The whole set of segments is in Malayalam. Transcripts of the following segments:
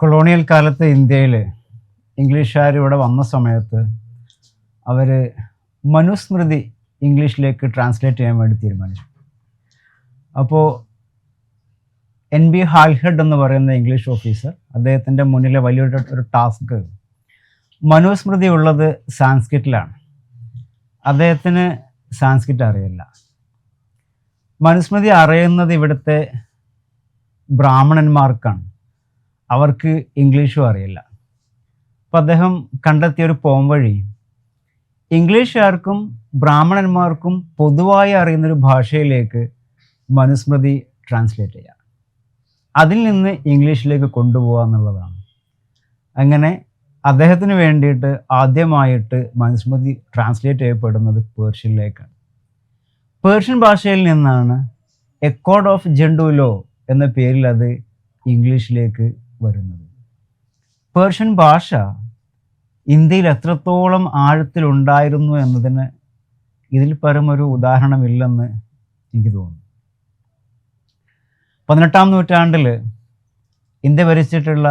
കൊളോണിയൽ കാലത്ത് ഇന്ത്യയിൽ ഇംഗ്ലീഷുകാർ ഇവിടെ വന്ന സമയത്ത് അവർ മനുസ്മൃതി ഇംഗ്ലീഷിലേക്ക് ട്രാൻസ്ലേറ്റ് ചെയ്യാൻ വേണ്ടി തീരുമാനിച്ചു. അപ്പോൾ NB ഹാൽഹെഡ് എന്ന് പറയുന്ന ഇംഗ്ലീഷ് ഓഫീസർ, അദ്ദേഹത്തിൻ്റെ മുന്നിലെ വലിയൊരു ടാസ്ക്, മനുസ്മൃതി ഉള്ളത് സാൻസ്ക്രിറ്റിലാണ്. അദ്ദേഹത്തിന് സാൻസ്ക്രിറ്റ് അറിയില്ല. മനുസ്മൃതി അറിയുന്നത് ഇവിടുത്തെ ബ്രാഹ്മണന്മാർക്കാണ്, അവർക്ക് ഇംഗ്ലീഷും അറിയില്ല. അപ്പം അദ്ദേഹം കണ്ടെത്തിയൊരു പോംവഴി, ഇംഗ്ലീഷുകാർക്കും ബ്രാഹ്മണന്മാർക്കും പൊതുവായി അറിയുന്നൊരു ഭാഷയിലേക്ക് മനുസ്മൃതി ട്രാൻസ്ലേറ്റ് ചെയ്യുക, അതിൽ നിന്ന് ഇംഗ്ലീഷിലേക്ക് കൊണ്ടുപോകുക എന്നുള്ളതാണ്. അങ്ങനെ അദ്ദേഹത്തിന് വേണ്ടിയിട്ട് ആദ്യമായിട്ട് മനുസ്മൃതി ട്രാൻസ്ലേറ്റ് ചെയ്യപ്പെടുന്നത് പേർഷ്യനിലേക്കാണ്. പേർഷ്യൻ ഭാഷയിൽ നിന്നാണ് എ കോഡ് ഓഫ് ജെൻഡുലോ എന്ന പേരിൽ അത് ഇംഗ്ലീഷിലേക്ക് വരുന്നത്. പേർഷ്യൻ ഭാഷ ഇന്ത്യയിൽ എത്രത്തോളം ആഴത്തിലുണ്ടായിരുന്നു എന്നതിന് ഇതിൽ പരമൊരു ഉദാഹരണമില്ലെന്ന് എനിക്ക് തോന്നുന്നു. 18-ാം നൂറ്റാണ്ടിൽ ഇന്ത്യ ഭരിച്ചിട്ടുള്ള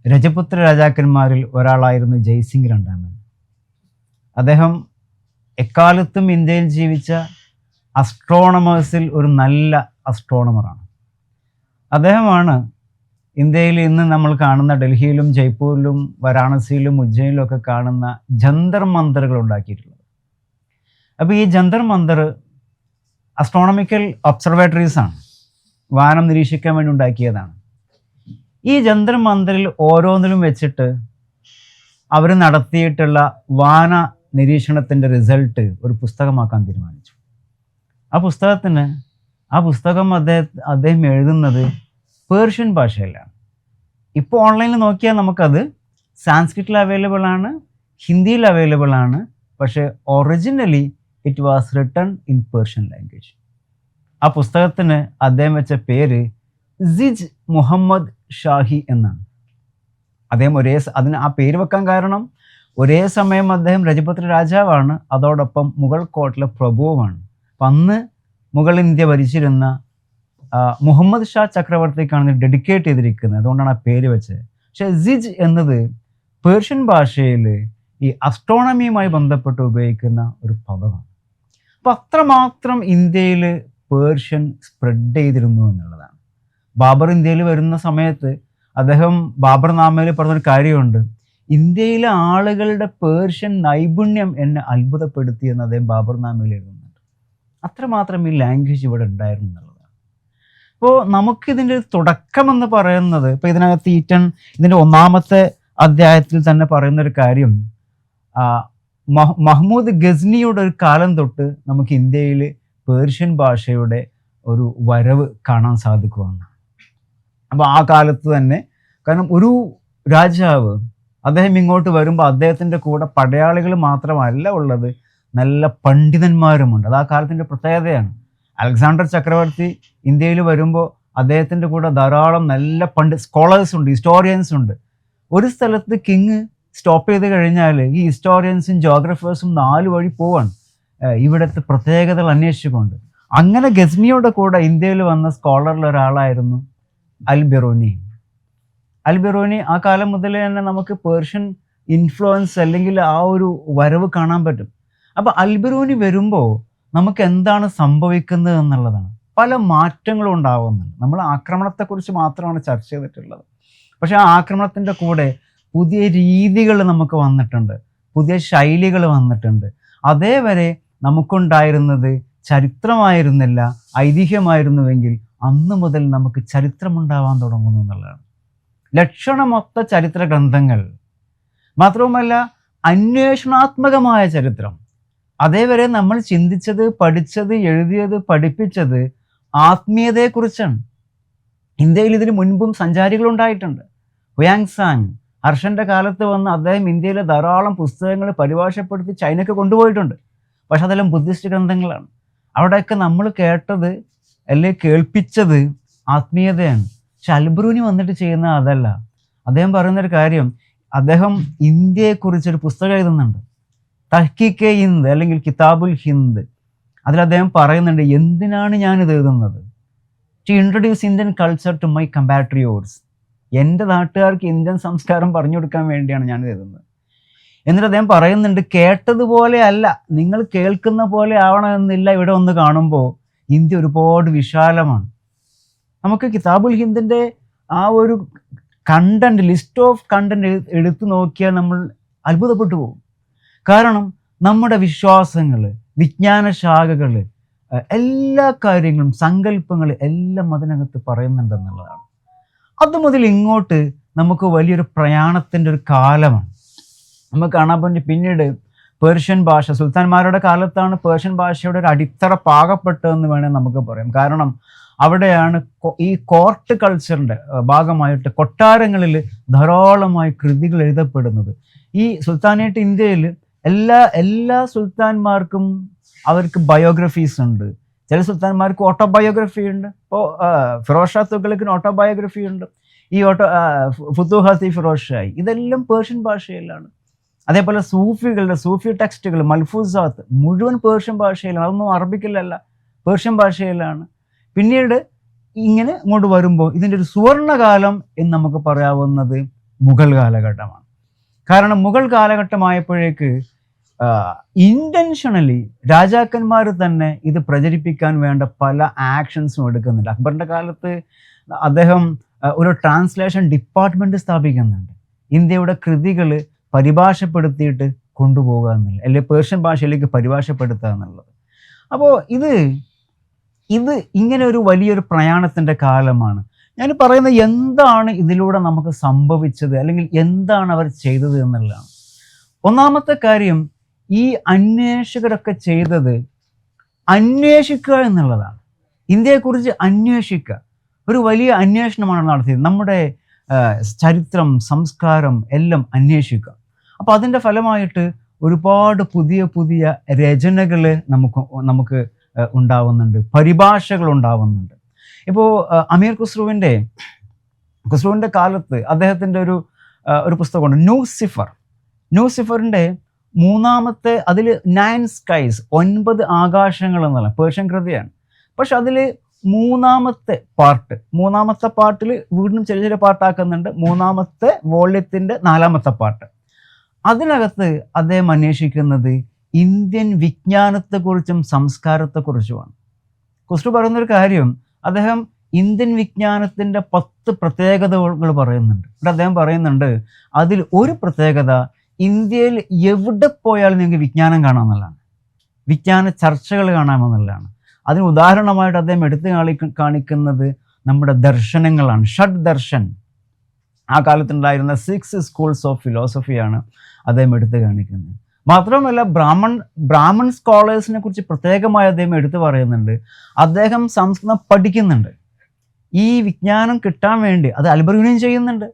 രജപുത്ര രാജാക്കന്മാരിൽ ഒരാളായിരുന്നു ജയ്സിംഗ് രണ്ടാമൻ. അദ്ദേഹം എക്കാലത്തും ഇന്ത്യയിൽ ജീവിച്ച അസ്ട്രോണമേഴ്സിൽ ഒരു നല്ല അസ്ട്രോണമറാണ്. അദ്ദേഹമാണ് ഇന്ത്യയിൽ ഇന്ന് നമ്മൾ കാണുന്ന ഡൽഹിയിലും ജയ്പൂരിലും വാരാണസിയിലും ഉജ്ജയിലും ഒക്കെ കാണുന്ന ജന്തർ മന്ദറുകൾ ഉണ്ടാക്കിയിട്ടുള്ളത്. അപ്പോൾ ഈ ജന്തർ മന്ദർ അസ്ട്രോണമിക്കൽ ഒബ്സർവേറ്ററീസ് ആണ്, വാനം നിരീക്ഷിക്കാൻ വേണ്ടി ഉണ്ടാക്കിയതാണ്. ഈ ജന്തർ മന്ദറിൽ ഓരോന്നിലും വെച്ചിട്ട് അവർ നടത്തിയിട്ടുള്ള വാന നിരീക്ഷണത്തിൻ്റെ റിസൾട്ട് ഒരു പുസ്തകമാക്കാൻ തീരുമാനിച്ചു. ആ പുസ്തകം അദ്ദേഹം എഴുതുന്നത് പേർഷ്യൻ ഭാഷയിലാണ്. ഇപ്പോൾ ഓൺലൈനിൽ നോക്കിയാൽ നമുക്കത് സാൻസ്ക്രിറ്റിൽ അവൈലബിൾ ആണ്, ഹിന്ദിയിൽ അവൈലബിൾ ആണ്. പക്ഷേ originally it was written in Persian language. ആ പുസ്തകത്തിന് അദ്ദേഹം വെച്ച പേര് സിജ് മുഹമ്മദ് ഷാഹി എന്നാണ്. അദ്ദേഹം അതിന് ആ പേര് വെക്കാൻ കാരണം ഒരേ സമയം അദ്ദേഹം രജപുത്ര രാജാവാണ്, അതോടൊപ്പം മുഗൾ കോട്ടിലെ പ്രഭുവുമാണ്. അപ്പം അന്ന് മുഗൾ ഇന്ത്യ ഭരിച്ചിരുന്ന മുഹമ്മദ് ഷാ ചക്രവർത്തിക്കാണ് ഡെഡിക്കേറ്റ് ചെയ്തിരിക്കുന്നത്, അതുകൊണ്ടാണ് ആ പേര് വെച്ചത്. പക്ഷേ സിജ് എന്നത് പേർഷ്യൻ ഭാഷയിൽ ഈ അസ്ട്രോണമിയുമായി ബന്ധപ്പെട്ട് ഉപയോഗിക്കുന്ന ഒരു പദമാണ്. അപ്പം അത്രമാത്രം ഇന്ത്യയിൽ പേർഷ്യൻ സ്പ്രെഡ് ചെയ്തിരുന്നു എന്നുള്ളതാണ്. ബാബർ ഇന്ത്യയിൽ വരുന്ന സമയത്ത് അദ്ദേഹം ബാബർ നാമയിൽ പറഞ്ഞൊരു കാര്യമുണ്ട്, ഇന്ത്യയിലെ ആളുകളുടെ പേർഷ്യൻ നൈപുണ്യം എന്നെ അത്ഭുതപ്പെടുത്തി എന്ന് അദ്ദേഹം ബാബർ നാമയിൽ എഴുതുന്നുണ്ട്. അത്രമാത്രം ഈ ലാംഗ്വേജ് ഇവിടെ ഉണ്ടായിരുന്നു എന്നുള്ളതാണ്. അപ്പോൾ നമുക്കിതിൻ്റെ തുടക്കമെന്ന് പറയുന്നത്, ഇപ്പോൾ ഇതിനകത്ത് ഇതിൻ്റെ 1-ാമത്തെ അധ്യായത്തിൽ തന്നെ പറയുന്നൊരു കാര്യം, മഹ്മൂദ് ഗസ്നിയുടെ ഒരു കാലം തൊട്ട് നമുക്ക് ഇന്ത്യയിൽ പേർഷ്യൻ ഭാഷയുടെ ഒരു വരവ് കാണാൻ സാധിക്കുമെന്നാണ്. അപ്പോൾ ആ കാലത്ത് തന്നെ, കാരണം ഒരു രാജാവ് അദ്ദേഹം ഇങ്ങോട്ട് വരുമ്പോൾ അദ്ദേഹത്തിൻ്റെ കൂടെ പടയാളികൾ മാത്രമല്ല ഉള്ളത്, നല്ല പണ്ഡിതന്മാരുമുണ്ട്. അത് ആ കാലത്തിൻ്റെ പ്രത്യേകതയാണ്. അലക്സാണ്ടർ ചക്രവർത്തി ഇന്ത്യയിൽ വരുമ്പോൾ അദ്ദേഹത്തിൻ്റെ കൂടെ ധാരാളം നല്ല സ്കോളേഴ്സ് ഉണ്ട്, ഹിസ്റ്റോറിയൻസ് ഉണ്ട്. ഒരു സ്ഥലത്ത് കിങ് സ്റ്റോപ്പ് ചെയ്ത് കഴിഞ്ഞാൽ ഈ ഹിസ്റ്റോറിയൻസും ജോഗ്രഫേഴ്സും 4 വഴി പോവാണ് ഇവിടുത്തെ പ്രത്യേകതകൾ അന്വേഷിച്ചുകൊണ്ട്. അങ്ങനെ ഗസ്നിയുടെ കൂടെ ഇന്ത്യയിൽ വന്ന സ്കോളറിൽ ഒരാളായിരുന്നു അൽ ബിറൂനി. ആ കാലം മുതൽ തന്നെ നമുക്ക് പേർഷ്യൻ ഇൻഫ്ലുവൻസ് അല്ലെങ്കിൽ ആ ഒരു വരവ് കാണാൻ പറ്റും. അപ്പോൾ അൽ ബിറൂനി വരുമ്പോൾ നമുക്ക് എന്താണ് സംഭവിക്കുന്നത് എന്നുള്ളതാണ്. പല മാറ്റങ്ങളും ഉണ്ടാകുന്നുണ്ട്. നമ്മൾ ആക്രമണത്തെക്കുറിച്ച് മാത്രമാണ് ചർച്ച ചെയ്തിട്ടുള്ളത്. പക്ഷേ ആ ആക്രമണത്തിൻ്റെ കൂടെ പുതിയ രീതികൾ നമുക്ക് വന്നിട്ടുണ്ട്, പുതിയ ശൈലികൾ വന്നിട്ടുണ്ട്. അതേവരെ നമുക്കുണ്ടായിരുന്നത് ചരിത്രമായിരുന്നില്ല, ഐതിഹ്യമായിരുന്നുവെങ്കിൽ അന്ന് മുതൽ നമുക്ക് ചരിത്രമുണ്ടാവാൻ തുടങ്ങുന്നു എന്നുള്ളതാണ്. ലക്ഷണമൊത്ത ചരിത്ര ഗ്രന്ഥങ്ങൾ, മാത്രവുമല്ല അന്വേഷണാത്മകമായ ചരിത്രം. അതേവരെ നമ്മൾ ചിന്തിച്ചത്, പഠിച്ചത്, എഴുതിയത്, പഠിപ്പിച്ചത് ആത്മീയതയെക്കുറിച്ചാണ്. ഇന്ത്യയിൽ ഇതിന് മുൻപും സഞ്ചാരികളുണ്ടായിട്ടുണ്ട്. ഹുയാങ്സാങ് ഹർഷൻ്റെ കാലത്ത് വന്ന് അദ്ദേഹം ഇന്ത്യയിലെ ധാരാളം പുസ്തകങ്ങൾ പരിഭാഷപ്പെടുത്തി ചൈനയ്ക്ക് കൊണ്ടുപോയിട്ടുണ്ട്. പക്ഷെ അതെല്ലാം ബുദ്ധിസ്റ്റ് ഗ്രന്ഥങ്ങളാണ്. അവിടെയൊക്കെ നമ്മൾ കേട്ടത് അല്ലെങ്കിൽ കേൾപ്പിച്ചത് ആത്മീയതയാണ്. പക്ഷെ അൽ ബിറൂനി വന്നിട്ട് ചെയ്യുന്ന അതല്ല. അദ്ദേഹം പറയുന്നൊരു കാര്യം, അദ്ദേഹം ഇന്ത്യയെക്കുറിച്ചൊരു പുസ്തകം എഴുതുന്നുണ്ട്, തഹ്കീക്കെ ഹിന്ദ് അല്ലെങ്കിൽ കിതാബുൽ ഹിന്ദ്. അതിൽ അദ്ദേഹം പറയുന്നുണ്ട്, എന്തിനാണ് ഞാനിത് എഴുതുന്നത്? To introduce Indian culture to my compatriots. എൻ്റെ നാട്ടുകാർക്ക് ഇന്ത്യൻ സംസ്കാരം പറഞ്ഞു കൊടുക്കാൻ വേണ്ടിയാണ് ഞാൻ എഴുതുന്നത്. എന്നിട്ട് അദ്ദേഹം പറയുന്നുണ്ട്, കേട്ടതുപോലെ അല്ല, നിങ്ങൾ കേൾക്കുന്ന പോലെ ആവണമെന്നില്ല. ഇവിടെ ഒന്ന് കാണുമ്പോൾ ഇന്ത്യ ഒരുപാട് വിശാലമാണ്. നമുക്ക് കിതാബുൽ ഹിന്ദിൻ്റെ ആ ഒരു കണ്ടന്റ്, ലിസ്റ്റ് ഓഫ് കണ്ടന്റ് എടുത്തു നോക്കിയാൽ നമ്മൾ അത്ഭുതപ്പെട്ടു പോകും. കാരണം നമ്മുടെ വിശ്വാസങ്ങൾ, വിജ്ഞാന ശാഖകൾ, എല്ലാ കാര്യങ്ങളും, സങ്കല്പങ്ങൾ എല്ലാം അതിനകത്ത് പറയുന്നുണ്ടെന്നുള്ളതാണ്. അതുമുതൽ ഇങ്ങോട്ട് നമുക്ക് വലിയൊരു പ്രയാണത്തിൻ്റെ ഒരു കാലമാണ്. നമുക്ക് കാണാൻ പറ്റും പിന്നീട് പേർഷ്യൻ ഭാഷ, സുൽത്താൻമാരുടെ കാലത്താണ് പേർഷ്യൻ ഭാഷയുടെ ഒരു അടിത്തറ പാകപ്പെട്ടതെന്ന് വേണമെങ്കിൽ നമുക്ക് പറയാം. കാരണം അവിടെയാണ് ഈ കോർട്ട് കൾച്ചറിൻ്റെ ഭാഗമായിട്ട് കൊട്ടാരങ്ങളിൽ ധാരാളമായി കൃതികൾ എഴുതപ്പെടുന്നത്. ഈ സുൽത്താനേറ്റ് ഇന്ത്യയിൽ എല്ലാ സുൽത്താൻമാർക്കും അവർക്ക് ബയോഗ്രഫീസ് ഉണ്ട്. ചില സുൽത്താൻമാർക്ക് ഓട്ടോബയോഗ്രഫി ഉണ്ട്. ഇപ്പോൾ ഫിറോസ് ഷാ തുഗ്ലക്കിന് ഓട്ടോബയോഗ്രഫി ഉണ്ട്. ഈ ഫുതുഹാത്തി ഫിറോസ് ഷായി, ഇതെല്ലാം പേർഷ്യൻ ഭാഷയിലാണ്. അതേപോലെ സൂഫി ടെക്സ്റ്റുകൾ, മൽഫൂസാത്ത് മുഴുവൻ പേർഷ്യൻ ഭാഷയിലാണ്. അതൊന്നും അറബിക്കിലല്ല, പേർഷ്യൻ ഭാഷയിലാണ്. പിന്നീട് ഇങ്ങനെ ഇങ്ങോട്ട് വരുമ്പോൾ ഇതിൻ്റെ ഒരു സുവർണകാലം എന്ന് നമുക്ക് പറയാവുന്നത് മുഗൾ കാലഘട്ടമാണ്. കാരണം മുഗൾ കാലഘട്ടമായപ്പോഴേക്ക് ഇൻറ്റൻഷണലി രാജാക്കന്മാർ തന്നെ ഇത് പ്രചരിപ്പിക്കാൻ വേണ്ട പല ആക്ഷൻസും എടുക്കുന്നുണ്ട്. അക്ബറിൻ്റെ കാലത്ത് അദ്ദേഹം ഒരു ട്രാൻസ്ലേഷൻ ഡിപ്പാർട്ട്മെൻറ്റ് സ്ഥാപിക്കുന്നുണ്ട്. ഇന്ത്യയുടെ കൃതികൾ പരിഭാഷപ്പെടുത്തിയിട്ട് കൊണ്ടുപോകുക എന്നുള്ളത്, അല്ലെങ്കിൽ പേർഷ്യൻ ഭാഷയിലേക്ക് പരിഭാഷപ്പെടുത്തുക എന്നുള്ളത്. അപ്പോൾ ഇത് ഇങ്ങനെ ഒരു വലിയൊരു പ്രയാണത്തിൻ്റെ കാലമാണ്. ഞാൻ പറയുന്നത് എന്താണ് ഇതിലൂടെ നമുക്ക് സംഭവിച്ചത്, അല്ലെങ്കിൽ എന്താണ് അവർ ചെയ്തത് എന്നുള്ളതാണ്. ഒന്നാമത്തെ കാര്യം, ഈ അന്വേഷകരൊക്കെ ചെയ്തത് അന്വേഷിക്കുക എന്നുള്ളതാണ്. ഇന്ത്യയെക്കുറിച്ച് അന്വേഷിക്കുക, ഒരു വലിയ അന്വേഷണമാണ് നടത്തിയത്. നമ്മുടെ ചരിത്രം, സംസ്കാരം എല്ലാം അന്വേഷിക്കുക. അപ്പോൾ അതിൻ്റെ ഫലമായിട്ട് ഒരുപാട് പുതിയ പുതിയ രചനകൾ നമുക്ക് ഉണ്ടാവുന്നുണ്ട്, പരിഭാഷകൾ ഉണ്ടാവുന്നുണ്ട്. ഇപ്പോൾ അമീർ ഖുസ്രുവിൻ്റെ കാലത്ത് അദ്ദേഹത്തിൻ്റെ ഒരു പുസ്തകമുണ്ട്, ന്യൂസിഫറിൻ്റെ മൂന്നാമത്തെ, അതിൽ 9 skies 9 ആകാശങ്ങൾ എന്നുള്ള പേർഷ്യൻ കൃതിയാണ്. പക്ഷെ അതിൽ മൂന്നാമത്തെ പാർട്ടിൽ വീണ്ടും ചെറിയ പാർട്ടാക്കുന്നുണ്ട്. മൂന്നാമത്തെ വോള്യത്തിൻ്റെ 4ാമത്തെ പാർട്ട്, അതിനകത്ത് അദ്ദേഹം അന്വേഷിക്കുന്നത് ഇന്ത്യൻ വിജ്ഞാനത്തെക്കുറിച്ചും സംസ്കാരത്തെക്കുറിച്ചുമാണ്. ഖുസ്രു പറയുന്നൊരു കാര്യം, അദ്ദേഹം ഇന്ത്യൻ വിജ്ഞാനത്തിൻ്റെ 10 പ്രത്യേകതകൾ പറയുന്നുണ്ട്. ഇവിടെ അദ്ദേഹം പറയുന്നുണ്ട്, അതിൽ ഒരു പ്രത്യേകത, ഇന്ത്യയിൽ എവിടെ പോയാലും നിങ്ങൾക്ക് വിജ്ഞാനം കാണാമെന്നുള്ളതാണ്, വിജ്ഞാന ചർച്ചകൾ കാണാമെന്നുള്ളതാണ്. അതിന് ഉദാഹരണമായിട്ട് അദ്ദേഹം എടുത്തു കാണിക്കുന്നത് നമ്മുടെ ദർശനങ്ങളാണ്. ഷഡ് ദർശൻ, ആ കാലത്തുണ്ടായിരുന്ന 6 schools ഓഫ് ഫിലോസഫിയാണ് അദ്ദേഹം എടുത്തു കാണിക്കുന്നത്. മാത്രമല്ല ബ്രാഹ്മൺ സ്കോളേഴ്സിനെ കുറിച്ച് പ്രത്യേകമായി അദ്ദേഹം എടുത്തു പറയുന്നുണ്ട്. അദ്ദേഹം സംസ്കൃതം പഠിക്കുന്നുണ്ട്. ഈ വിജ്ഞാനം കിട്ടാൻ വേണ്ടി അത് അൽബറൂനിയും ചെയ്യുന്നുണ്ട്.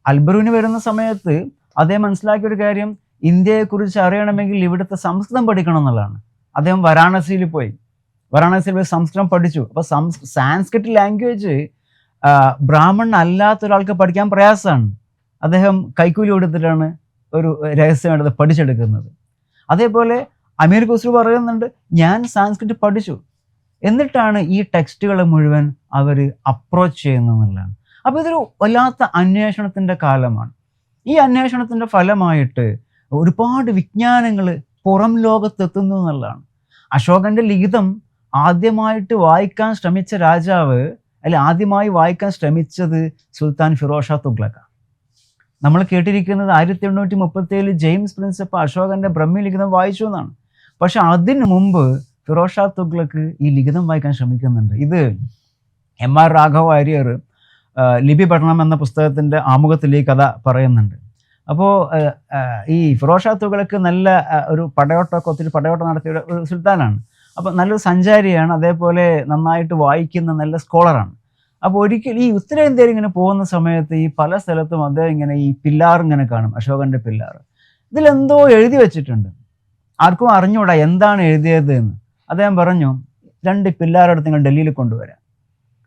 അൽബറൂനി വരുന്ന സമയത്ത് അദ്ദേഹം മനസ്സിലാക്കിയൊരു കാര്യം, ഇന്ത്യയെക്കുറിച്ച് അറിയണമെങ്കിൽ ഇവിടുത്തെ സംസ്കൃതം പഠിക്കണം എന്നുള്ളതാണ്. അദ്ദേഹം വാരാണസിയിൽ പോയി സംസ്കൃതം പഠിച്ചു. അപ്പോൾ സാൻസ്ക്രിറ്റ് ലാംഗ്വേജ് ബ്രാഹ്മണൻ അല്ലാത്ത ഒരാൾക്ക് പഠിക്കാൻ പ്രയാസമാണ്. അദ്ദേഹം കൈക്കൂലി കൊടുത്തിട്ടാണ് ഒരു രഹസ്യമായിട്ട് പഠിച്ചെടുക്കുന്നത്. അതേപോലെ അമീർ ഖുസ്രു പറയുന്നുണ്ട്, ഞാൻ സാൻസ്ക്രിറ്റ് പഠിച്ചു, എന്നിട്ടാണ് ഈ ടെക്സ്റ്റുകൾ മുഴുവൻ അവർ അപ്രോച്ച് ചെയ്യുന്നതെന്നുള്ളതാണ്. അപ്പോൾ ഇതൊരു വല്ലാത്ത അന്വേഷണത്തിൻ്റെ കാലമാണ്. ഈ അന്വേഷണത്തിൻ്റെ ഫലമായിട്ട് ഒരുപാട് വിജ്ഞാനങ്ങൾ പുറം ലോകത്തെത്തുന്നു എന്നുള്ളതാണ്. അശോകൻ്റെ ലിഖിതം ആദ്യമായിട്ട് വായിക്കാൻ ശ്രമിച്ച രാജാവ്, ആദ്യമായി വായിക്കാൻ ശ്രമിച്ചത് സുൽത്താൻ ഫിറോസ് ഷാ തുഗ്ലക്കാണ്. നമ്മൾ കേട്ടിരിക്കുന്നത് 1837 ജെയിംസ് പ്രിൻസിപ്പ് അശോകൻ്റെ ബ്രഹ്മി ലിഖിതം വായിച്ചു എന്നാണ്. പക്ഷെ അതിന് മുമ്പ് ഫിറോസ് ഷാ തുഗ്ലക്ക് ഈ ലിഖിതം വായിക്കാൻ ശ്രമിക്കുന്നുണ്ട്. ഇത് M.R. രാഘവ വാര്യർ ലിപി പഠനം എന്ന പുസ്തകത്തിൻ്റെ ആമുഖത്തിൽ ഈ കഥ പറയുന്നുണ്ട്. അപ്പോൾ ഈ ഫിറോസ് ഷാ തുഗ്ലക്ക് നല്ല ഒത്തിരി പടയോട്ടം നടത്തിയ ഒരു സുൽത്താനാണ്. അപ്പോൾ നല്ലൊരു സഞ്ചാരിയാണ്, അതേപോലെ നന്നായിട്ട് വായിക്കുന്ന നല്ല സ്കോളറാണ്. അപ്പോൾ ഒരിക്കൽ ഈ ഉത്തരേന്ത്യയിൽ ഇങ്ങനെ പോകുന്ന സമയത്ത് ഈ പല സ്ഥലത്തും അദ്ദേഹം ഇങ്ങനെ ഈ പില്ലാർ ഇങ്ങനെ കാണും, അശോകൻ്റെ പില്ലാർ. ഇതിലെന്തോ എഴുതി വെച്ചിട്ടുണ്ട്, ആർക്കും അറിഞ്ഞൂടാ എന്താണ് എഴുതിയത് എന്ന്. അദ്ദേഹം പറഞ്ഞു, 2 പില്ലാറെടുത്ത് നിങ്ങൾ ഡൽഹിയിൽ കൊണ്ടുവരാം.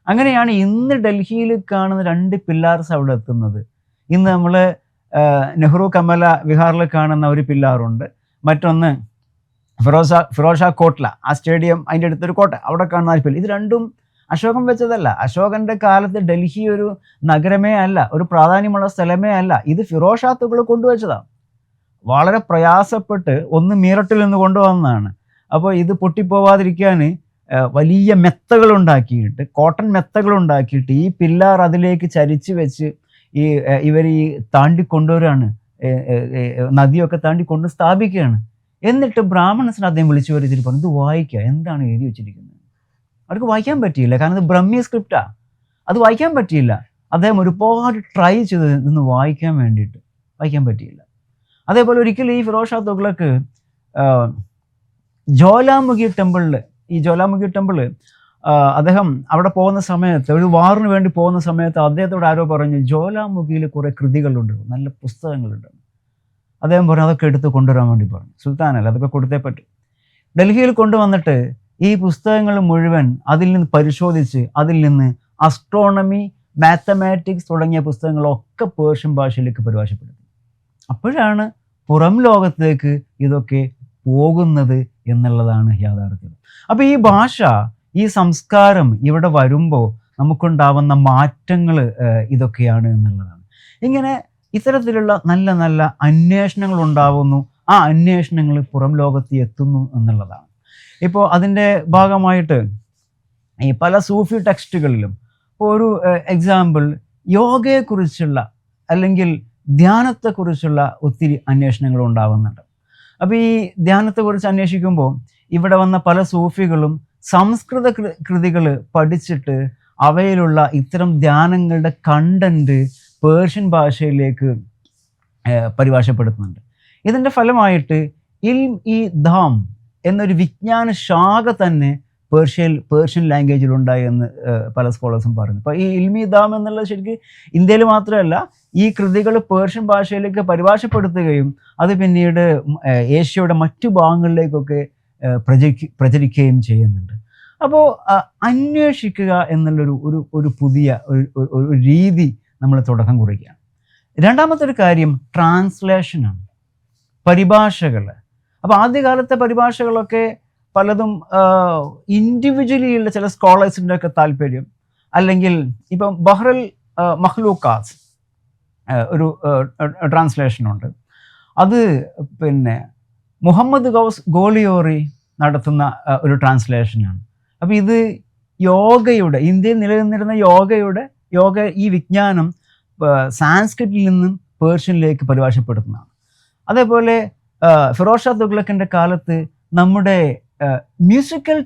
അങ്ങനെയാണ് ഇന്ന് ഡൽഹിയിൽ കാണുന്ന 2 പില്ലാർസ് അവിടെ എത്തുന്നത്. ഇന്ന് നമ്മൾ നെഹ്റു കമല വിഹാറിൽ കാണുന്ന ഒരു പില്ലാറുണ്ട്, മറ്റൊന്ന് ഫിറോസ് ഷാ കോട്ട്ല, ആ സ്റ്റേഡിയം അതിൻ്റെ അടുത്തൊരു കോട്ട, അവിടെ കാണുന്ന 4 പില്ലർ. ഇത് രണ്ടും അശോകൻ വെച്ചതല്ല. അശോകന്റെ കാലത്ത് ഡൽഹി ഒരു നഗരമേ അല്ല, ഒരു പ്രാധാന്യമുള്ള സ്ഥലമേ അല്ല. ഇത് ഫിറോസ് ഷാ തുഗ്ലക് കൊണ്ടുവച്ചതാണ്. വളരെ പ്രയാസപ്പെട്ട് ഒന്ന് മീററ്റിൽ നിന്ന് കൊണ്ടുവന്നതാണ്. അപ്പോൾ ഇത് പൊട്ടിപ്പോവാതിരിക്കാൻ വലിയ മെത്തകൾ ഉണ്ടാക്കിയിട്ട്, കോട്ടൺ മെത്തകൾ ഉണ്ടാക്കിയിട്ട് ഈ പില്ലാർ അതിലേക്ക് ചരിച്ച് വെച്ച് ഇവർ ഈ താണ്ടി കൊണ്ടുവരികയാണ്, നദിയൊക്കെ താണ്ടി കൊണ്ട് സ്ഥാപിക്കുകയാണ്. എന്നിട്ട് ബ്രാഹ്മണസിന് അദ്ദേഹം വിളിച്ചു വരുത്തിട്ട് പറഞ്ഞു, ഇത് വായിക്കുക, എന്താണ് എഴുതി വെച്ചിരിക്കുന്നത്. അവർക്ക് വായിക്കാൻ പറ്റിയില്ല, കാരണം ഇത് ബ്രഹ്മി സ്ക്രിപ്റ്റാണ്, അത് വായിക്കാൻ പറ്റിയില്ല. അദ്ദേഹം ഒരുപാട് ട്രൈ ചെയ്ത് ഇന്ന് വായിക്കാൻ വേണ്ടിയിട്ട്, വായിക്കാൻ പറ്റിയില്ല. അതേപോലെ ഒരിക്കലും ഈ ഫിറോസ് ഷാ തുഗ്ലക്ക് ജ്വാലാമുഖി ടെമ്പിൾ അദ്ദേഹം അവിടെ പോകുന്ന സമയത്ത്, ഒരു വാറിന് വേണ്ടി പോകുന്ന സമയത്ത് അദ്ദേഹത്തോട് ആരോ പറഞ്ഞു, ജ്വാലാമുഖിയിൽ കുറേ കൃതികളുണ്ട്, നല്ല പുസ്തകങ്ങളുണ്ട്. അദ്ദേഹം പറഞ്ഞു അതൊക്കെ എടുത്ത് കൊണ്ടുവരാൻ വേണ്ടി പറഞ്ഞു. സുൽത്താനല്ല, അതൊക്കെ കൊടുത്തേ പറ്റും. ഡൽഹിയിൽ കൊണ്ടുവന്നിട്ട് ഈ പുസ്തകങ്ങൾ മുഴുവൻ അതിൽ നിന്ന് പരിശോധിച്ച് അതിൽ നിന്ന് അസ്ട്രോണമി, മാത്തമാറ്റിക്സ് തുടങ്ങിയ പുസ്തകങ്ങളൊക്കെ പേർഷ്യൻ ഭാഷയിലേക്ക് പരിഭാഷപ്പെടുത്തി. അപ്പോഴാണ് പുറം ലോകത്തേക്ക് ഇതൊക്കെ പോകുന്നത് എന്നുള്ളതാണ് യാഥാർത്ഥ്യം. അപ്പോൾ ഈ ഭാഷ, ഈ സംസ്കാരം ഇവിടെ വരുമ്പോൾ നമുക്കുണ്ടാവുന്ന മാറ്റങ്ങൾ ഇതൊക്കെയാണ് എന്നുള്ളതാണ്. ഇങ്ങനെ ഇത്തരത്തിലുള്ള നല്ല നല്ല അന്വേഷണങ്ങൾ ഉണ്ടാവുന്നു, ആ അന്വേഷണങ്ങൾ പുറം ലോകത്ത് എത്തുന്നു എന്നുള്ളതാണ്. ഇപ്പോൾ അതിൻ്റെ ഭാഗമായിട്ട് ഈ പല സൂഫി ടെക്സ്റ്റുകളിലും, ഇപ്പോൾ ഒരു എക്സാമ്പിൾ, യോഗയെക്കുറിച്ചുള്ള അല്ലെങ്കിൽ ധ്യാനത്തെക്കുറിച്ചുള്ള ഒത്തിരി അന്വേഷണങ്ങൾ ഉണ്ടാവുന്നുണ്ട്. അപ്പോൾ ഈ ധ്യാനത്തെക്കുറിച്ച് അന്വേഷിക്കുമ്പോൾ ഇവിടെ വന്ന പല സൂഫികളും സംസ്കൃത കൃതികൾ പഠിച്ചിട്ട് അവയിലുള്ള ഇത്തരം ധ്യാനങ്ങളുടെ കണ്ടന്റ് പേർഷ്യൻ ഭാഷയിലേക്ക് പരിഭാഷപ്പെടുത്തുന്നുണ്ട്. ഇതിൻ്റെ ഫലമായിട്ട് ധാം എന്നൊരു വിജ്ഞാന ശാഖ തന്നെ പേർഷ്യൻ ലാംഗ്വേജിൽ ഉണ്ടായി എന്ന് പല സ്കോളേഴ്സും പറഞ്ഞു. അപ്പോൾ ഈ ധാം എന്നുള്ളത് ശരിക്കും ഇന്ത്യയിൽ മാത്രമല്ല, ഈ കൃതികൾ പേർഷ്യൻ ഭാഷയിലേക്ക് പരിഭാഷപ്പെടുത്തുകയും അത് പിന്നീട് ഏഷ്യയുടെ മറ്റു ഭാഗങ്ങളിലേക്കൊക്കെ പ്രചരിക്കുകയും ചെയ്യുന്നുണ്ട്. അപ്പോൾ അന്വേഷിക്കുക എന്നുള്ളൊരു ഒരു പുതിയ ഒരു രീതി നമ്മൾ തുടക്കം കുറിക്കുകയാണ്. രണ്ടാമത്തെ ഒരു കാര്യം ട്രാൻസ്ലേഷനാണ്, പരിഭാഷകൾ. അപ്പോൾ ആദ്യകാലത്തെ പരിഭാഷകളൊക്കെ പലതും ഇൻഡിവിജ്വലിയുള്ള ചില സ്കോളേഴ്സിൻ്റെ ഒക്കെ താല്പര്യം, അല്ലെങ്കിൽ ഇപ്പം ബഹ്റൽ മഖ്ലൂക്കാത്ത് ഒരു ട്രാൻസ്ലേഷനുണ്ട്. അത് പിന്നെ മുഹമ്മദ് ഗൗസ് ഗോളിയോറി നടത്തുന്ന ഒരു ട്രാൻസ്ലേഷനാണ്. അപ്പോൾ ഇത് യോഗയുടെ, ഇന്ത്യയിൽ നിലനിന്നിരുന്ന യോഗ ഈ വിജ്ഞാനം സാൻസ്ക്രിറ്റിൽ നിന്നും പേർഷ്യനിലേക്ക് പരിഭാഷപ്പെടുത്തുന്നതാണ്. അതേപോലെ ഫിറോസ് ഷാ തുഗ്ലക്കിൻ്റെ കാലത്ത് നമ്മുടെ musical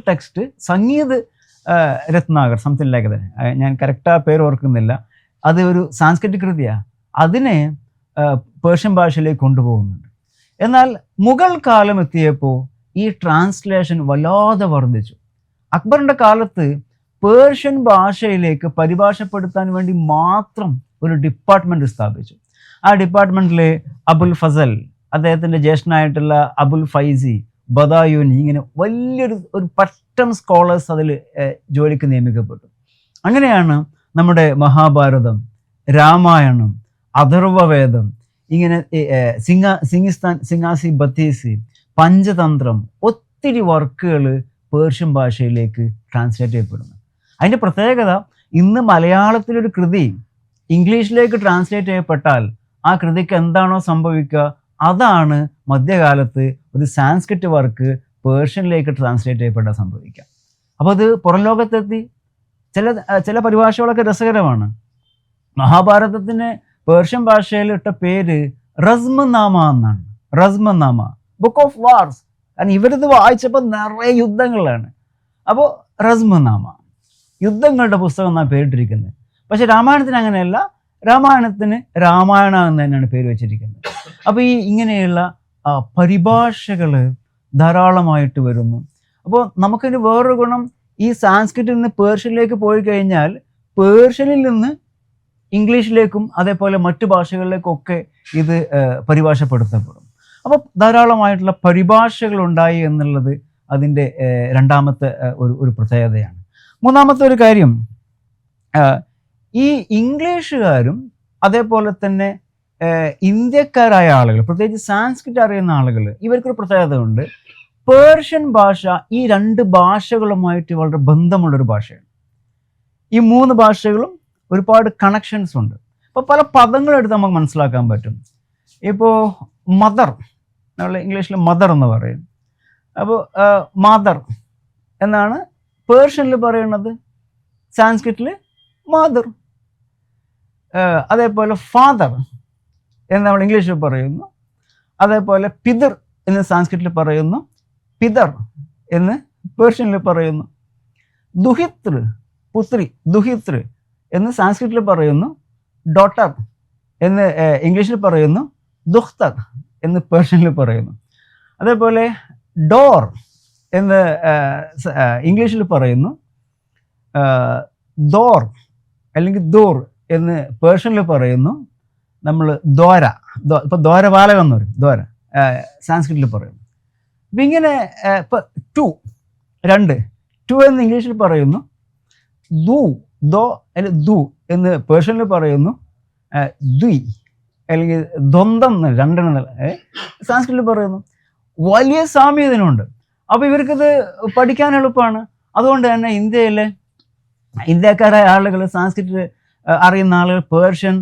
text Sangeetha Ratnakar, something like that, ഞാൻ കറക്റ്റാ പേര് ഓർക്കുന്നില്ല, അത് ഒരു സാൻസ്ക്രിറ്റിക് കൃതിയാണ്, അതിനെ പേർഷ്യൻ ഭാഷയിലേക്ക് കൊണ്ടുപോകുന്നുണ്ട്. എന്നാൽ മുഗൾ കാലം എത്തിയപ്പോൾ ഈ ട്രാൻസ്ലേഷൻ വല്ലാതെ വർദ്ധിച്ചു. അക്ബറിൻ്റെ കാലത്ത് പേർഷ്യൻ ഭാഷയിലേക്ക് പരിഭാഷപ്പെടുത്താൻ വേണ്ടി മാത്രം ഒരു ഡിപ്പാർട്ട്മെൻറ്റ് സ്ഥാപിച്ചു. ആ ഡിപ്പാർട്ട്മെൻറ്റിൽ അബുൽ ഫസൽ, അദ്ദേഹത്തിൻ്റെ ജ്യേഷ്ഠനായിട്ടുള്ള അബുൽ ഫൈസി, ബദായൂനി, ഇങ്ങനെ ഒരു പറ്റം സ്കോളേഴ്സ് അതിൽ ജോലിക്ക് നിയമിക്കപ്പെട്ടു. അങ്ങനെയാണ് നമ്മുടെ മഹാഭാരതം, രാമായണം, അഥർവവേദം, ഇങ്ങനെ സിംഗാസി ബത്തീസി, പഞ്ചതന്ത്രം, ഒത്തിരി വർക്കുകൾ പേർഷ്യൻ ഭാഷയിലേക്ക് ട്രാൻസ്ലേറ്റ് ചെയ്യപ്പെടുന്നു. അതിൻ്റെ പ്രത്യേകത, ഇന്ന് മലയാളത്തിലൊരു കൃതി ഇംഗ്ലീഷിലേക്ക് ട്രാൻസ്ലേറ്റ് ചെയ്യപ്പെട്ടാൽ ആ കൃതിക്ക് എന്താണോ സംഭവിക്കുക, അതാണ് മധ്യകാലത്ത് ഒരു സാൻസ്ക്രിറ്റ് വർക്ക് പേർഷ്യനിലേക്ക് ട്രാൻസ്ലേറ്റ് ചെയ്യപ്പെട്ടാൽ സംഭവിക്കുക. അപ്പോൾ അത് പുറം ലോകത്തെത്തി. ചില പരിഭാഷകളൊക്കെ രസകരമാണ്. മഹാഭാരതത്തിന് പേർഷ്യൻ ഭാഷയിൽ ഇട്ട പേര് റസ്മനാമ എന്നാണ്. റസ്മനാമ, ബുക്ക് ഓഫ് വാർസ്. കാരണം ഇവരിത് വായിച്ചപ്പോൾ നിറയെ യുദ്ധങ്ങളാണ്. അപ്പോൾ റസ്മനാമ, യുദ്ധങ്ങളുടെ പുസ്തകം എന്നാണ് പേരിട്ടിരിക്കുന്നത്. പക്ഷെ രാമായണത്തിന് അങ്ങനെയല്ല, രാമായണത്തിന് രാമായണ എന്ന് തന്നെയാണ് പേര് വെച്ചിരിക്കുന്നത്. അപ്പോൾ ഇങ്ങനെയുള്ള പരിഭാഷകൾ ധാരാളമായിട്ട് വരുന്നു. അപ്പോൾ നമുക്കിന് വേറൊരു ഗുണം, ഈ സാൻസ്ക്രിറ്റിൽ നിന്ന് പേർഷ്യനിലേക്ക് പോയി കഴിഞ്ഞാൽ പേർഷ്യനിൽ നിന്ന് ഇംഗ്ലീഷിലേക്കും അതേപോലെ മറ്റു ഭാഷകളിലേക്കൊക്കെ ഇത് പരിഭാഷപ്പെടുത്തപ്പെടും. അപ്പോൾ ധാരാളമായിട്ടുള്ള പരിഭാഷകൾ ഉണ്ടായി എന്നുള്ളത് അതിൻ്റെ രണ്ടാമത്തെ ഒരു പ്രത്യേകതയാണ്. മൂന്നാമത്തെ ഒരു കാര്യം, ഈ ഇംഗ്ലീഷുകാരും അതേപോലെ തന്നെ ഇന്ത്യക്കാരായ ആളുകൾ, പ്രത്യേകിച്ച് സാൻസ്ക്രിറ്റ് അറിയുന്ന ആളുകൾ, ഇവർക്കൊരു പ്രത്യേകത ഉണ്ട്. പേർഷ്യൻ ഭാഷ ഈ 2 ഭാഷകളുമായിട്ട് വളരെ ബന്ധമുള്ളൊരു ഭാഷയാണ്. ഈ 3 ഭാഷകളും ഒരുപാട് കണക്ഷൻസ് ഉണ്ട്. അപ്പോൾ പല പദങ്ങളെടുത്ത് നമുക്ക് മനസ്സിലാക്കാൻ പറ്റും. ഇപ്പോൾ മദർ, നമ്മൾ ഇംഗ്ലീഷിൽ മദർ എന്ന് പറയും. അപ്പോൾ മദർ എന്നാണ് പേർഷ്യനിൽ പറയുന്നത്, സാൻസ്ക്രിറ്റിൽ മാതർ. അതേപോലെ ഫാദർ എന്ന് നമ്മൾ ഇംഗ്ലീഷിൽ പറയുന്നു. അതേപോലെ പിതർ എന്ന് സാൻസ്ക്രിറ്റിൽ പറയുന്നു, പിതർ എന്ന് പേർഷ്യനിൽ പറയുന്നു. ദുഹിതൃ, പുത്രി, ദുഹിതൃ എന്ന് സാൻസ്ക്രിറ്റിൽ പറയുന്നു, ഡോട്ടർ എന്ന് ഇംഗ്ലീഷിൽ പറയുന്നു, ദുഖ്തർ എന്ന് പേർഷ്യനിൽ പറയുന്നു. അതേപോലെ ഡോർ എന്ന് ഇംഗ്ലീഷിൽ പറയുന്നു, ദോർ അല്ലെങ്കിൽ ദോർ എന്ന് പേർഷ്യനിൽ പറയുന്നു. നമ്മൾ ദ്വാര, ഇപ്പോൾ ദ്വാരപാലകം എന്ന് പറയും, ദ്വാര സാൻസ്ക്രിറ്റിൽ പറയുന്നു. അപ്പം ഇങ്ങനെ ഇപ്പോൾ ടു, 2, ടു എന്ന് ഇംഗ്ലീഷിൽ പറയുന്നു, ദു, ദോ അല്ലെങ്കിൽ ദു എന്ന് പേർഷ്യനിൽ പറയുന്നു, ദ്വി അല്ലെങ്കിൽ ദ്വന്ദ്ം, 2 സാൻസ്ക്രിറ്റിൽ പറയുന്നു. വലിയ സാമ്യതനുണ്ട്. അപ്പോൾ ഇവർക്കിത് പഠിക്കാൻ എളുപ്പമാണ്. അതുകൊണ്ട് തന്നെ ഇന്ത്യക്കാരായ ആളുകൾ, സാൻസ്ക്രിറ്റ് അറിയുന്ന ആളുകൾ പേർഷ്യൻ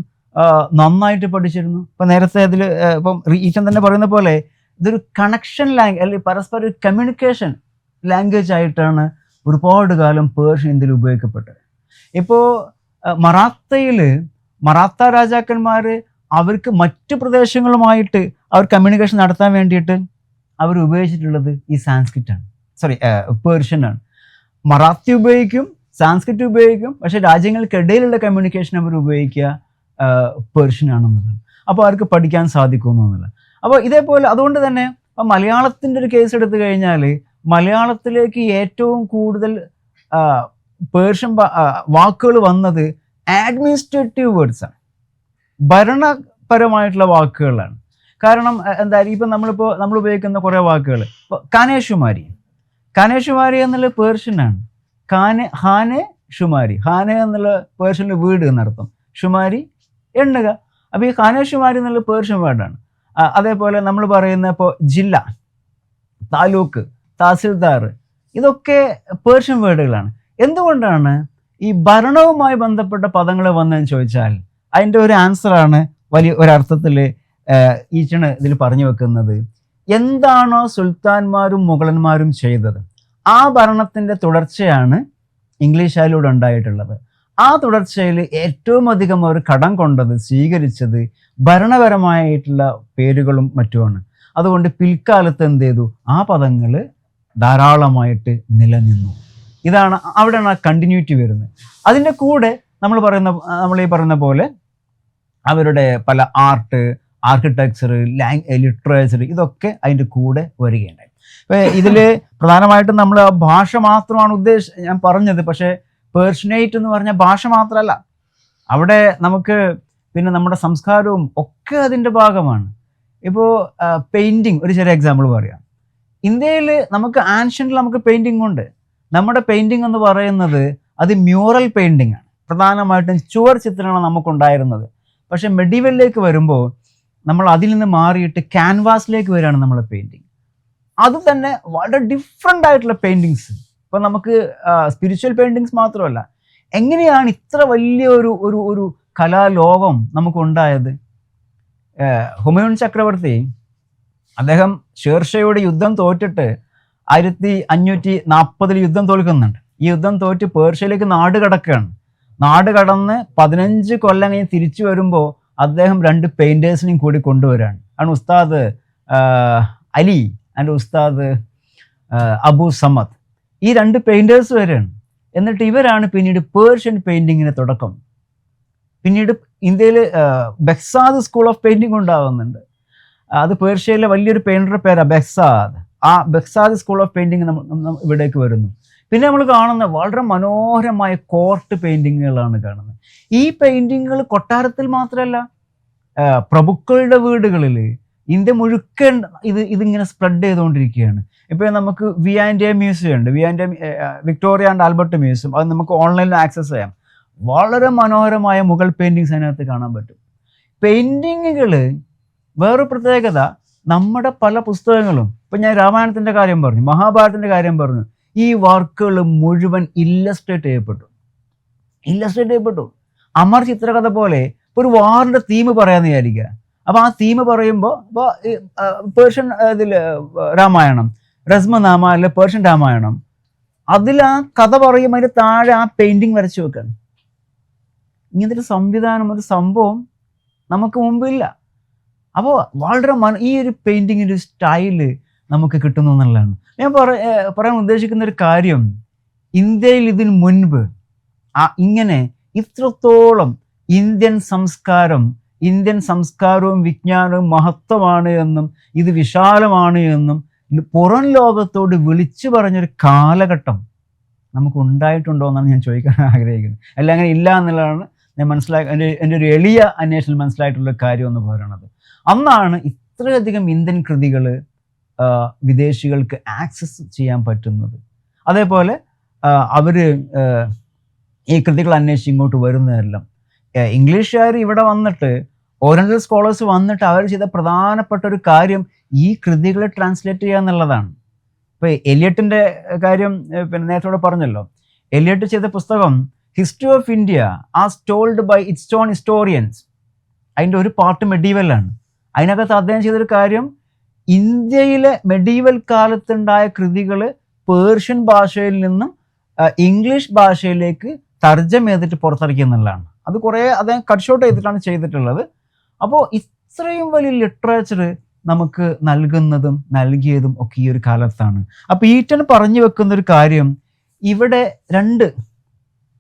നന്നായിട്ട് പഠിച്ചിരുന്നു. ഇപ്പം നേരത്തെ അതിൽ ഇപ്പം ഈച്ചൻ തന്നെ പറയുന്ന പോലെ ഇതൊരു കണക്ഷൻ ലാംഗ്വേജ് അല്ലെങ്കിൽ പരസ്പര കമ്മ്യൂണിക്കേഷൻ ലാംഗ്വേജ് ആയിട്ടാണ് ഒരുപാട് കാലം പേർഷ്യൻ ഇന്ത്യയിൽ ഉപയോഗിക്കപ്പെട്ടത്. ഇപ്പോൾ മറാത്ത രാജാക്കന്മാർ അവർക്ക് മറ്റു പ്രദേശങ്ങളുമായിട്ട് അവർ കമ്മ്യൂണിക്കേഷൻ നടത്താൻ വേണ്ടിയിട്ട് അവർ ഉപയോഗിച്ചിട്ടുള്ളത് ഈ സാൻസ്ക്രിറ്റാണ്, പേർഷ്യനാണ്. മറാത്തി ഉപയോഗിക്കും, സാൻസ്ക്രിറ്റ് ഉപയോഗിക്കും, പക്ഷെ രാജ്യങ്ങൾക്കിടയിലുള്ള കമ്മ്യൂണിക്കേഷൻ അവർ ഉപയോഗിക്കുക പേർഷ്യനാണെന്നുള്ളത്. അപ്പോൾ അവർക്ക് പഠിക്കാൻ സാധിക്കുന്നു എന്നുള്ളത്. അപ്പോൾ ഇതേപോലെ അതുകൊണ്ട് തന്നെ മലയാളത്തിൻ്റെ ഒരു കേസ് എടുത്തു കഴിഞ്ഞാൽ മലയാളത്തിലേക്ക് ഏറ്റവും കൂടുതൽ പേർഷ്യൻ വാക്കുകൾ വന്നത് അഡ്മിനിസ്ട്രേറ്റീവ് വേർഡ്സാണ്, ഭരണപരമായിട്ടുള്ള വാക്കുകളാണ്. കാരണം എന്തായാലും ഇപ്പം നമ്മൾ ഉപയോഗിക്കുന്ന കുറേ വാക്കുകൾ, ഇപ്പോൾ കാനേഷുമാരി എന്നുള്ള പേർഷ്യനാണ്. ഹാനെ ഷുമാരി, ഹാനെ എന്നുള്ള പേർഷ്യനിൽ വീട് എന്നർത്ഥം, ഷുമാരി എണ്ണുക. അപ്പോൾ ഈ ഖാനേഷുമാരി എന്നുള്ള പേർഷ്യൻ വേർഡാണ്. അതേപോലെ നമ്മൾ പറയുന്ന ഇപ്പോൾ ജില്ല, താലൂക്ക്, തഹസിൽദാർ, ഇതൊക്കെ പേർഷ്യൻ വേർഡുകളാണ്. എന്തുകൊണ്ടാണ് ഈ ഭരണവുമായി ബന്ധപ്പെട്ട പദങ്ങൾ വന്നതെന്ന് ചോദിച്ചാൽ അതിൻ്റെ ഒരു ആൻസറാണ് വലിയ ഒരർത്ഥത്തിൽ ഈച്ചണ് ഇതിൽ പറഞ്ഞു വെക്കുന്നത്. എന്താണോ സുൽത്താൻമാരും മുഗളന്മാരും ചെയ്തത് ആ ഭരണത്തിൻ്റെ തുടർച്ചയാണ് ഇംഗ്ലീഷുകാരിലൂടെ ഉണ്ടായിട്ടുള്ളത്. ആ തുടർച്ചയിൽ ഏറ്റവും അധികം അവർ കടം കൊണ്ടത്, സ്വീകരിച്ചത് ഭരണപരമായിട്ടുള്ള പേരുകളും മറ്റുമാണ്. അതുകൊണ്ട് പിൽക്കാലത്ത് എന്ത് ചെയ്തു, ആ പദങ്ങൾ ധാരാളമായിട്ട് നിലനിന്നു. അവിടെയാണ് കണ്ടിന്യൂറ്റി വരുന്നത്. അതിൻ്റെ കൂടെ നമ്മൾ ഈ പറയുന്ന പോലെ അവരുടെ പല ആർക്കിടെക്ചർ, ലിറ്ററേച്ചർ, ഇതൊക്കെ അതിൻ്റെ കൂടെ വരികയുണ്ടായി. ഇതിൽ പ്രധാനമായിട്ടും നമ്മൾ ആ ഭാഷ മാത്രമാണ് ഞാൻ പറഞ്ഞത്. പക്ഷേ പേർഷ്യനേറ്റ് എന്ന് പറഞ്ഞ ഭാഷ മാത്രമല്ല, അവിടെ നമുക്ക് പിന്നെ നമ്മുടെ സംസ്കാരവും ഒക്കെ അതിൻ്റെ ഭാഗമാണ്. ഇപ്പോൾ പെയിൻറ്റിങ്, ഒരു ചെറിയ എക്സാമ്പിൾ പറയാം. ഇന്ത്യയിൽ നമുക്ക് ആൻഷ്യൻ്റിൽ നമുക്ക് പെയിൻറ്റിംഗ് ഉണ്ട്. നമ്മുടെ പെയിൻറ്റിംഗ് എന്ന് പറയുന്നത് അത് മ്യൂറൽ പെയിൻറ്റിംഗ് ആണ്. പ്രധാനമായിട്ടും ചുവർ ചിത്രങ്ങളാണ് നമുക്കുണ്ടായിരുന്നത്. പക്ഷേ മെഡീവലിലേക്ക് വരുമ്പോൾ നമ്മൾ അതിൽ നിന്ന് മാറിയിട്ട് ക്യാൻവാസിലേക്ക് വരികയാണ് നമ്മളെ പെയിൻറ്റിങ്. അത് തന്നെ വളരെ ഡിഫറെൻ്റ് ആയിട്ടുള്ള പെയിൻറ്റിങ്സ്. ഇപ്പം നമുക്ക് സ്പിരിച്വൽ പെയിൻറ്റിങ്സ് മാത്രമല്ല, എങ്ങനെയാണ് ഇത്ര വലിയ ഒരു കലാലോകം നമുക്കുണ്ടായത്? ഹുമയൂൺ ചക്രവർത്തി അദ്ദേഹം ഷേർഷയോട് യുദ്ധം തോറ്റിട്ട് 1540 യുദ്ധം തോൽക്കുന്നുണ്ട്. ഈ യുദ്ധം തോറ്റ് പേർഷ്യയിലേക്ക് നാട് കടക്കുകയാണ്. നാട് കടന്ന് 15 കൊല്ലം കഴിഞ്ഞ് തിരിച്ചു വരുമ്പോൾ അദ്ദേഹം 2 പെയിൻറ്റേഴ്സിനെയും കൂടി കൊണ്ടുവരാണ്. ആണ് ഉസ്താദ് അലി ആൻഡ് ഉസ്താദ് അബു സമദ്. ഈ 2 പെയിൻറ്റേഴ്സ് വരെയാണ്. എന്നിട്ട് ഇവരാണ് പിന്നീട് പേർഷ്യൻ പെയിൻറ്റിങ്ങിന് തുടക്കം. പിന്നീട് ഇന്ത്യയിൽ ബെഹ്സാദ് സ്കൂൾ ഓഫ് പെയിൻറ്റിങ് ഉണ്ടാകുന്നുണ്ട്. അത് പേർഷ്യയിലെ വലിയൊരു പെയിൻറ്ററുടെ പേരാണ് ബെഹ്സാദ്. ആ ബെഹ്സാദ് സ്കൂൾ ഓഫ് പെയിൻറ്റിങ് ഇവിടേക്ക് വരുന്നു. പിന്നെ നമ്മൾ കാണുന്ന വളരെ മനോഹരമായ കോർട്ട് പെയിൻറ്റിങ്ങുകളാണ് കാണുന്നത്. ഈ പെയിൻറ്റിങ്ങുകൾ കൊട്ടാരത്തിൽ മാത്രമല്ല, പ്രഭുക്കളുടെ വീടുകളിൽ ഇന്ത്യ മുഴുക്കെ ഇതിങ്ങനെ സ്പ്രെഡ് ചെയ്തുകൊണ്ടിരിക്കുകയാണ്. ഇപ്പോൾ നമുക്ക് V&A മ്യൂസിയം ഉണ്ട്, വിക്ടോറിയ ആൻഡ് ആൽബർട്ട് മ്യൂസിയം. അത് നമുക്ക് ഓൺലൈനിൽ ആക്സസ് ചെയ്യാം. വളരെ മനോഹരമായ മുഗൾ പെയിൻറ്റിങ്സ് അതിനകത്ത് കാണാൻ പറ്റും. പെയിൻറ്റിങ്ങുകൾ വേറൊരു പ്രത്യേകത, നമ്മുടെ പല പുസ്തകങ്ങളും, ഇപ്പം ഞാൻ രാമായണത്തിൻ്റെ കാര്യം പറഞ്ഞു, മഹാഭാരതത്തിൻ്റെ കാര്യം പറഞ്ഞു, ഈ വർക്കുകൾ മുഴുവൻ ഇല്ലസ്ട്രേറ്റ് ചെയ്യപ്പെട്ടു. അമർ ചിത്രകഥ പോലെ ഒരു വാറിൻ്റെ തീം പറയാമെന്ന് വിചാരിക്കുക. അപ്പോൾ ആ തീം പറയുമ്പോൾ ഇപ്പോൾ പേർഷ്യൻ ഇതിൽ രാമായണം, രസ്മനാമ അല്ലെ പേർഷ്യൻ രാമായണം, അതിൽ ആ കഥ പറയുമ്പോൾ അതിൻ്റെ താഴെ ആ പെയിൻറ്റിങ് വരച്ചു വെക്കണം. ഇങ്ങനത്തെ ഒരു സംവിധാനം, ഒരു സംഭവം നമുക്ക് മുമ്പില്ല. അപ്പോൾ വളരെ ഈ ഒരു പെയിൻറ്റിങ്ങിൻ്റെ ഒരു സ്റ്റൈല് നമുക്ക് കിട്ടുന്നു എന്നുള്ളതാണ് ഞാൻ പറയാൻ ഉദ്ദേശിക്കുന്ന ഒരു കാര്യം. ഇന്ത്യയിൽ ഇതിന് മുൻപ് ഇങ്ങനെ ഇത്രത്തോളം ഇന്ത്യൻ സംസ്കാരവും വിജ്ഞാനവും മഹത്വമാണ് എന്നും ഇത് വിശാലമാണ് എന്നും പുറം ലോകത്തോട് വിളിച്ചു പറഞ്ഞൊരു കാലഘട്ടം നമുക്ക് ഉണ്ടായിട്ടുണ്ടോ എന്നാണ് ഞാൻ ചോദിക്കാൻ ആഗ്രഹിക്കുന്നത്. അല്ല, അങ്ങനെ ഇല്ല എന്നുള്ളതാണ് ഞാൻ എൻ്റെ ഒരു എളിയ അന്വേഷണം മനസ്സിലായിട്ടുള്ള കാര്യം എന്ന് പറയുന്നത്. അന്നാണ് ഇത്രയധികം ഇന്ത്യൻ കൃതികൾ വിദേശികൾക്ക് ആക്സസ് ചെയ്യാൻ പറ്റുന്നത്. അതേപോലെ അവർ ഈ കൃതികൾ അന്വേഷിച്ച് ഇങ്ങോട്ട് വരുന്നതെല്ലാം ഇംഗ്ലീഷുകാർ ഇവിടെ വന്നിട്ട്, ഓറിയന്റൽ സ്കോളേഴ്സ് വന്നിട്ട് അവർ ചെയ്ത പ്രധാനപ്പെട്ട ഒരു കാര്യം ഈ കൃതികളെ ട്രാൻസ്ലേറ്റ് ചെയ്യുക എന്നുള്ളതാണ്. ഇപ്പോൾ എലിയട്ടിൻ്റെ കാര്യം പിന്നെ നേരത്തെ പറഞ്ഞല്ലോ. എലിയട്ട് ചെയ്ത പുസ്തകം history of India as told by its own historians, അതിൻ്റെ ഒരു പാർട്ട് മെഡീവലാണ്. അതിനകത്ത് അദ്ദേഹം ചെയ്തൊരു കാര്യം, ഇന്ത്യയിലെ മെഡീവൽ കാലത്തുണ്ടായ കൃതികൾ പേർഷ്യൻ ഭാഷയിൽ നിന്നും ഇംഗ്ലീഷ് ഭാഷയിലേക്ക് തർജ്ജമ ചെയ്തിട്ട് പുറത്തിറക്കുക എന്നുള്ളതാണ്. അത് കുറേ അദ്ദേഹം കട്ട് ഷോട്ട് ചെയ്തിട്ടാണ് ചെയ്തിട്ടുള്ളത്. അപ്പോൾ ഇത്രയും വലിയ ലിറ്ററേച്ചർ നമുക്ക് നൽകിയതും ഒക്കെ ഈ ഒരു കാലത്താണ്. അപ്പോൾ ഈറ്റൻ പറഞ്ഞു വെക്കുന്ന ഒരു കാര്യം, ഇവിടെ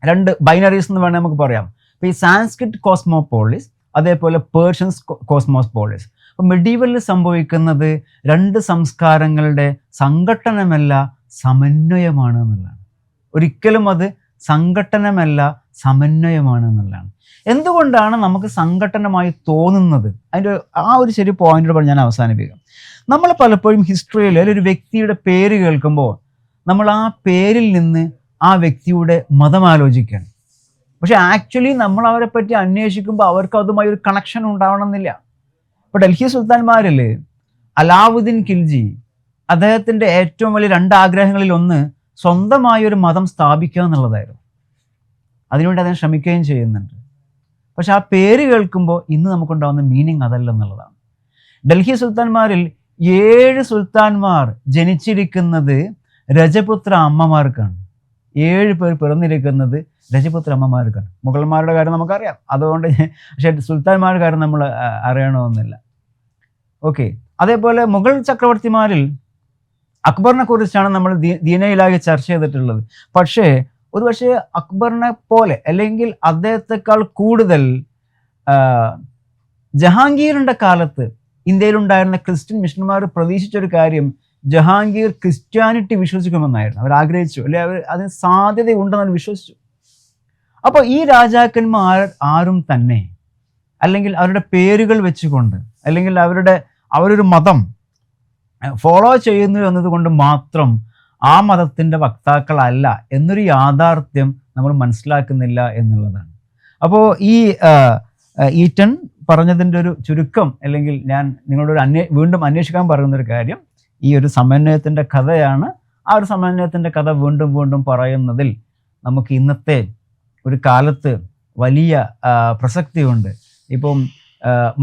രണ്ട് ബൈനറീസ് എന്ന് വേണമെങ്കിൽ നമുക്ക് പറയാം. ഇപ്പോൾ ഈ സാൻസ്ക്രിറ്റ് കോസ്മോപോളിസ്, അതേപോലെ പേർഷ്യൻ കോസ്മോപോളിസ്. അപ്പോൾ മെഡീവലിൽ സംഭവിക്കുന്നത് രണ്ട് സംസ്കാരങ്ങളുടെ സംഘട്ടനമല്ല, സമന്വയമാണ് എന്നുള്ളതാണ്. ഒരിക്കലും അത് സംഘട്ടനമല്ല, സമന്വയമാണ് എന്നുള്ളതാണ്. എന്തുകൊണ്ടാണ് നമുക്ക് സംഘട്ടനമായി തോന്നുന്നത്? അതിൻ്റെ ആ ഒരു ശരി പോയിന്റോട് പറഞ്ഞ് ഞാൻ അവസാനിപ്പിക്കാം. നമ്മൾ പലപ്പോഴും ഹിസ്റ്ററിയിൽ ഒരു വ്യക്തിയുടെ പേര് കേൾക്കുമ്പോൾ നമ്മൾ ആ പേരിൽ നിന്ന് ആ വ്യക്തിയുടെ മതം ആലോചിക്കുകയാണ്. പക്ഷെ ആക്ച്വലി നമ്മൾ അവരെ പറ്റി അന്വേഷിക്കുമ്പോൾ അവർക്ക് അതുമായി ഒരു കണക്ഷൻ ഉണ്ടാവണമെന്നില്ല. ഇപ്പോൾ ഡൽഹി സുൽത്താൻമാരിൽ അലാവുദ്ദീൻ ഖിൽജി, അദ്ദേഹത്തിൻ്റെ ഏറ്റവും വലിയ 2 ആഗ്രഹങ്ങളിൽ ഒന്ന് സ്വന്തമായൊരു മതം സ്ഥാപിക്കുക എന്നുള്ളതായിരുന്നു. അതിനുവേണ്ടി അദ്ദേഹം ശ്രമിക്കുകയും ചെയ്യുന്നുണ്ട്. പക്ഷെ ആ പേര് കേൾക്കുമ്പോൾ ഇന്ന് നമുക്കുണ്ടാകുന്ന മീനിങ് അതല്ലെന്നുള്ളതാണ്. ഡൽഹി സുൽത്താൻമാരിൽ 7 സുൽത്താൻമാർ ജനിച്ചിരിക്കുന്നത് രജപുത്ര അമ്മമാർക്കാണ്. 7 പേർ പിറന്നിരിക്കുന്നത് രജപുത്ര അമ്മമാർക്കാണ്. മുഗൾമാരുടെ കാര്യം നമുക്കറിയാം, അതുകൊണ്ട് പക്ഷേ സുൽത്താൻമാരുടെ കാര്യം നമ്മൾ അറിയണമെന്നില്ല. ഓക്കെ. അതേപോലെ മുഗൾ ചക്രവർത്തിമാരിൽ അക്ബറിനെ കുറിച്ചാണ് നമ്മൾ ദീനയിലാകെ ചർച്ച ചെയ്തിട്ടുള്ളത്. പക്ഷേ ഒരുപക്ഷെ അക്ബറിനെ പോലെ അല്ലെങ്കിൽ അദ്ദേഹത്തെക്കാൾ കൂടുതൽ ജഹാംഗീറിൻ്റെ കാലത്ത് ഇന്ത്യയിലുണ്ടായിരുന്ന ക്രിസ്ത്യൻ മിഷണന്മാർ പ്രതീക്ഷിച്ചൊരു കാര്യം, ജഹാംഗീർ ക്രിസ്ത്യാനിറ്റി വിശ്വസിക്കുമെന്നായിരുന്നു. അവർ ആഗ്രഹിച്ചു, അല്ലെ അവർ അതിന് സാധ്യതയുണ്ടെന്ന് അവർ വിശ്വസിച്ചു. അപ്പോൾ ഈ രാജാക്കന്മാർ ആരും തന്നെ, അല്ലെങ്കിൽ അവരുടെ പേരുകൾ വെച്ചുകൊണ്ട്, അല്ലെങ്കിൽ അവരൊരു മതം ഫോളോ ചെയ്യുന്നു എന്നതുകൊണ്ട് മാത്രം ആ മതത്തിൻ്റെ വക്താക്കളല്ല എന്നൊരു യാഥാർത്ഥ്യം നമ്മൾ മനസ്സിലാക്കുന്നില്ല എന്നുള്ളതാണ്. അപ്പോൾ ഈ ഈറ്റൻ പറഞ്ഞതിൻ്റെ ഒരു ചുരുക്കം, അല്ലെങ്കിൽ ഞാൻ നിങ്ങളോട് വീണ്ടും അന്വേഷിക്കാൻ പറയുന്നൊരു കാര്യം, ഈ ഒരു സമന്വയത്തിൻ്റെ കഥയാണ്. ആ ഒരു സമന്വയത്തിൻ്റെ കഥ വീണ്ടും പറയുന്നതിൽ നമുക്ക് ഇന്നത്തെ ഒരു കാലത്ത് വലിയ പ്രസക്തിയുണ്ട്. ഇപ്പം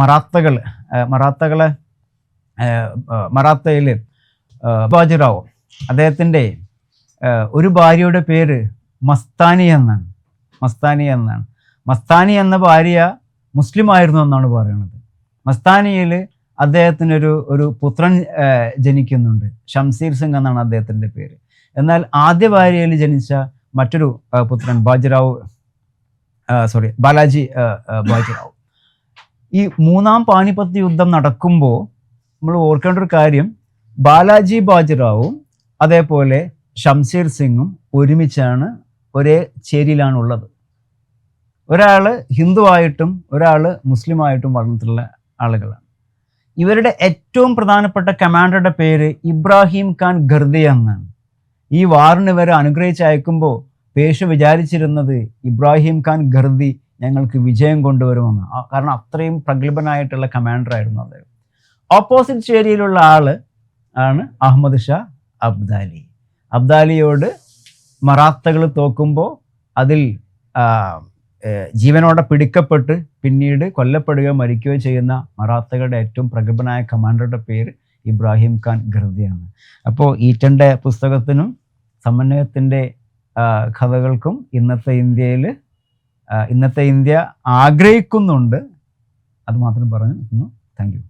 മറാത്തയിൽ ബാജിറാവു, അദ്ദേഹത്തിൻ്റെ ഒരു ഭാര്യയുടെ പേര് മസ്താനി എന്നാണ്. മസ്താനി എന്ന ഭാര്യ മുസ്ലിം ആയിരുന്നു എന്നാണ് പറയുന്നത്. മസ്താനിയിൽ അദ്ദേഹത്തിനൊരു പുത്രൻ ജനിക്കുന്നുണ്ട്. ഷംസീർ സിംഗ് എന്നാണ് അദ്ദേഹത്തിൻ്റെ പേര്. എന്നാൽ ആദ്യ ഭാര്യയിൽ ജനിച്ച മറ്റൊരു പുത്രൻ ബാലാജി ബാജിറാവു. ഈ 3ാം പാനിപ്പത്ത് യുദ്ധം നടക്കുമ്പോൾ നമ്മൾ ഓർക്കേണ്ട ഒരു കാര്യം, ബാലാജി ബാജിറാവും അതേപോലെ ഷംസീർ സിംഗും ഒരുമിച്ചാണ് ഒരേ ചേരിയിലാണുള്ളത്. ഒരാൾ ഹിന്ദുവായിട്ടും ഒരാൾ മുസ്ലിമായിട്ടും വളർന്നിട്ടുള്ള ആളുകളാണ്. ഇവരുടെ ഏറ്റവും പ്രധാനപ്പെട്ട കമാൻഡറുടെ പേര് ഇബ്രാഹിം ഖാൻ ഖർദി എന്നാണ്. ഈ വാറിന് ഇവരെ അനുഗ്രഹിച്ച് അയക്കുമ്പോൾ പേഷ വിചാരിച്ചിരുന്നത് ഇബ്രാഹിം ഖാൻ ഖർദി ഞങ്ങൾക്ക് വിജയം കൊണ്ടുവരുമെന്ന്. കാരണം അത്രയും പ്രഗത്ഭനായിട്ടുള്ള കമാൻഡറായിരുന്നു അദ്ദേഹം. ഓപ്പോസിറ്റ് ചേരിയിലുള്ള ആള് ആണ് അഹമ്മദ് ഷാ അബ്ദാലി. അബ്ദാലിയോട് മറാത്തകൾ തോക്കുമ്പോൾ അതിൽ ജീവനോടെ പിടിക്കപ്പെട്ട് പിന്നീട് കൊല്ലപ്പെടുകയോ മരിക്കുകയോ ചെയ്യുന്ന മറാത്തകളുടെ ഏറ്റവും പ്രഗത്ഭനായ കമാൻഡറുടെ പേര് ഇബ്രാഹിം ഖാൻ ഖർദിയാണ്. അപ്പോൾ ഈറ്റൻ്റെ പുസ്തകത്തിനും സമന്വയത്തിൻ്റെ കഥകൾക്കും ഇന്നത്തെ ഇന്ത്യ ആഗ്രഹിക്കുന്നുണ്ട്. അത് മാത്രം പറഞ്ഞു. Thank you.